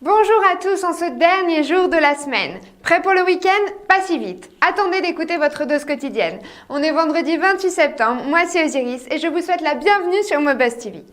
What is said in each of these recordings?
Bonjour à tous en ce dernier jour de la semaine. Prêt pour le week-end? Pas si vite. Attendez d'écouter votre dose quotidienne. On est vendredi 28 septembre, moi c'est Osiris et je vous souhaite la bienvenue sur Mobuzz TV.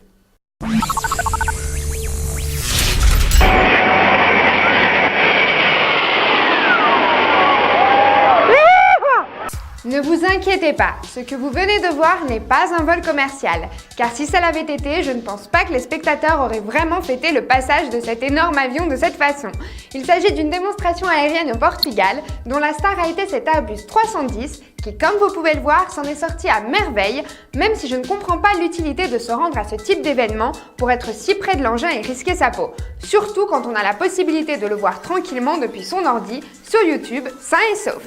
Ne vous inquiétez pas, ce que vous venez de voir n'est pas un vol commercial, car si ça l'avait été, je ne pense pas que les spectateurs auraient vraiment fêté le passage de cet énorme avion de cette façon. Il s'agit d'une démonstration aérienne au Portugal, dont la star a été cet Airbus 310, qui, comme vous pouvez le voir, s'en est sorti à merveille, même si je ne comprends pas l'utilité de se rendre à ce type d'événement pour être si près de l'engin et risquer sa peau. Surtout quand on a la possibilité de le voir tranquillement depuis son ordi, sur YouTube, sain et sauf.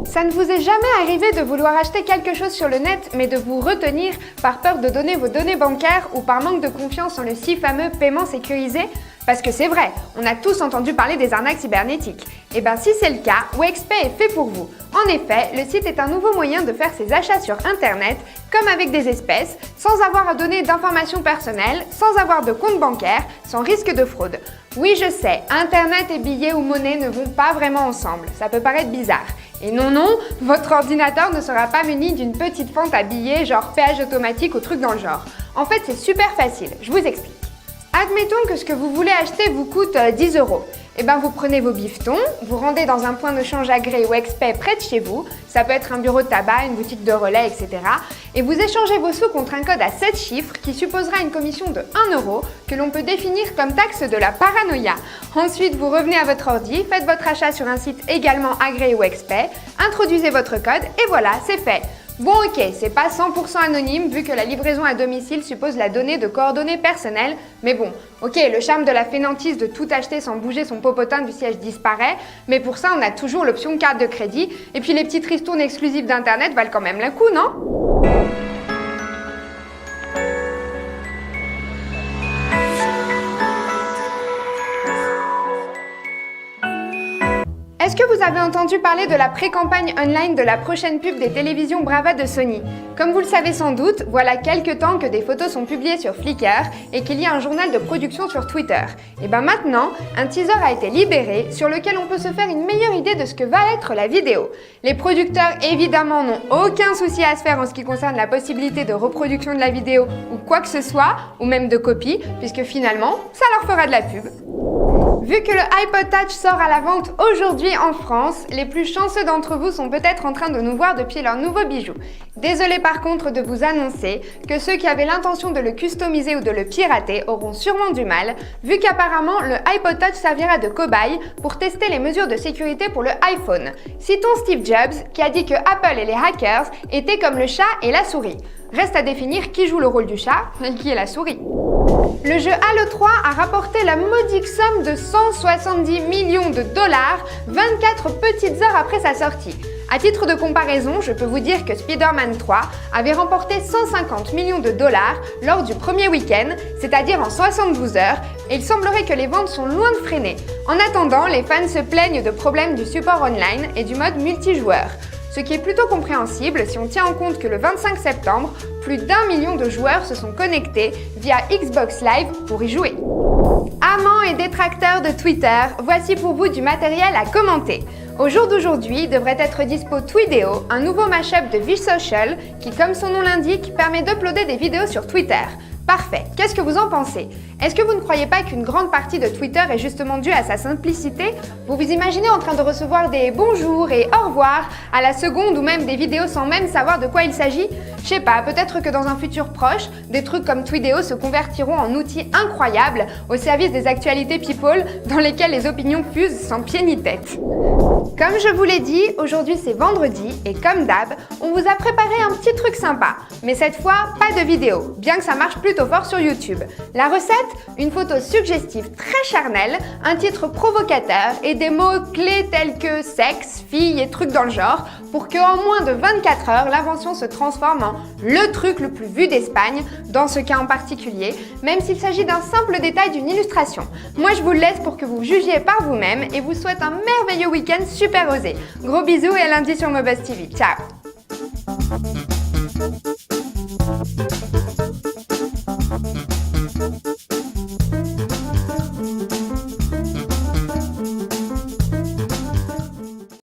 Ça ne vous est jamais arrivé de vouloir acheter quelque chose sur le net, mais de vous retenir par peur de donner vos données bancaires ou par manque de confiance en le si fameux paiement sécurisé? Parce que c'est vrai, on a tous entendu parler des arnaques cybernétiques. Et bien si c'est le cas, Wexpay est fait pour vous. En effet, le site est un nouveau moyen de faire ses achats sur Internet, comme avec des espèces, sans avoir à donner d'informations personnelles, sans avoir de compte bancaire, sans risque de fraude. Oui, je sais, Internet et billets ou monnaie ne vont pas vraiment ensemble, ça peut paraître bizarre. Et non, votre ordinateur ne sera pas muni d'une petite fente à billets genre péage automatique ou truc dans le genre. En fait, c'est super facile, je vous explique. Admettons que ce que vous voulez acheter vous coûte 10 €. Et bien vous prenez vos bifetons, vous rendez dans un point de change agréé Wexpay près de chez vous, ça peut être un bureau de tabac, une boutique de relais, etc. Et vous échangez vos sous contre un code à 7 chiffres qui supposera une commission de 1 € que l'on peut définir comme taxe de la paranoïa. Ensuite, vous revenez à votre ordi, faites votre achat sur un site également agréé Wexpay, introduisez votre code et voilà, c'est fait. Bon ok, c'est pas 100% anonyme vu que la livraison à domicile suppose la donnée de coordonnées personnelles, mais bon, ok, le charme de la fainéantise de tout acheter sans bouger son popotin du siège disparaît, mais pour ça on a toujours l'option carte de crédit, et puis les petites ristournes exclusives d'internet valent quand même le coup, non? Est-ce que vous avez entendu parler de la pré-campagne online de la prochaine pub des télévisions Brava de Sony? Comme vous le savez sans doute, voilà quelques temps que des photos sont publiées sur Flickr et qu'il y a un journal de production sur Twitter. Et ben maintenant, un teaser a été libéré sur lequel on peut se faire une meilleure idée de ce que va être la vidéo. Les producteurs évidemment n'ont aucun souci à se faire en ce qui concerne la possibilité de reproduction de la vidéo ou quoi que ce soit, ou même de copie, puisque finalement, ça leur fera de la pub. Vu que le iPod Touch sort à la vente aujourd'hui en France, les plus chanceux d'entre vous sont peut-être en train de nous voir depuis leur nouveau bijou. Désolé par contre de vous annoncer que ceux qui avaient l'intention de le customiser ou de le pirater auront sûrement du mal, vu qu'apparemment le iPod Touch servira de cobaye pour tester les mesures de sécurité pour le iPhone. Citons Steve Jobs qui a dit que Apple et les hackers étaient comme le chat et la souris. Reste à définir qui joue le rôle du chat et qui est la souris. Le jeu Halo 3 a rapporté la modique somme de 170 millions de dollars 24 petites heures après sa sortie. À titre de comparaison, je peux vous dire que Spider-Man 3 avait remporté 150 millions de dollars lors du premier week-end, c'est-à-dire en 72 heures, et il semblerait que les ventes sont loin de freiner. En attendant, les fans se plaignent de problèmes du support online et du mode multijoueur. Ce qui est plutôt compréhensible si on tient en compte que le 25 septembre, plus d'1 million de joueurs se sont connectés via Xbox Live pour y jouer. Amants et détracteurs de Twitter, voici pour vous du matériel à commenter. Au jour d'aujourd'hui, devrait être dispo Tweedeo, un nouveau mashup de VSocial qui, comme son nom l'indique, permet d'uploader des vidéos sur Twitter. Parfait, qu'est-ce que vous en pensez? Est-ce que vous ne croyez pas qu'une grande partie de Twitter est justement due à sa simplicité? Vous vous imaginez en train de recevoir des bonjours et au revoir à la seconde ou même des vidéos sans même savoir de quoi il s'agit? Je sais pas, peut-être que dans un futur proche, des trucs comme Tweedeo se convertiront en outils incroyables au service des actualités people dans lesquelles les opinions fusent sans pied ni tête. Comme je vous l'ai dit, aujourd'hui c'est vendredi et comme d'hab, on vous a préparé un petit truc sympa. Mais cette fois, pas de vidéo, bien que ça marche plutôt fort sur YouTube. La recette? Une photo suggestive très charnelle, un titre provocateur et des mots-clés tels que sexe, fille et trucs dans le genre pour qu'en moins de 24 heures, l'invention se transforme en le truc le plus vu d'Espagne, dans ce cas en particulier, même s'il s'agit d'un simple détail d'une illustration. Moi je vous le laisse pour que vous jugiez par vous-même et vous souhaite un merveilleux week-end super osé. Gros bisous et à lundi sur Mobuzz TV. Ciao!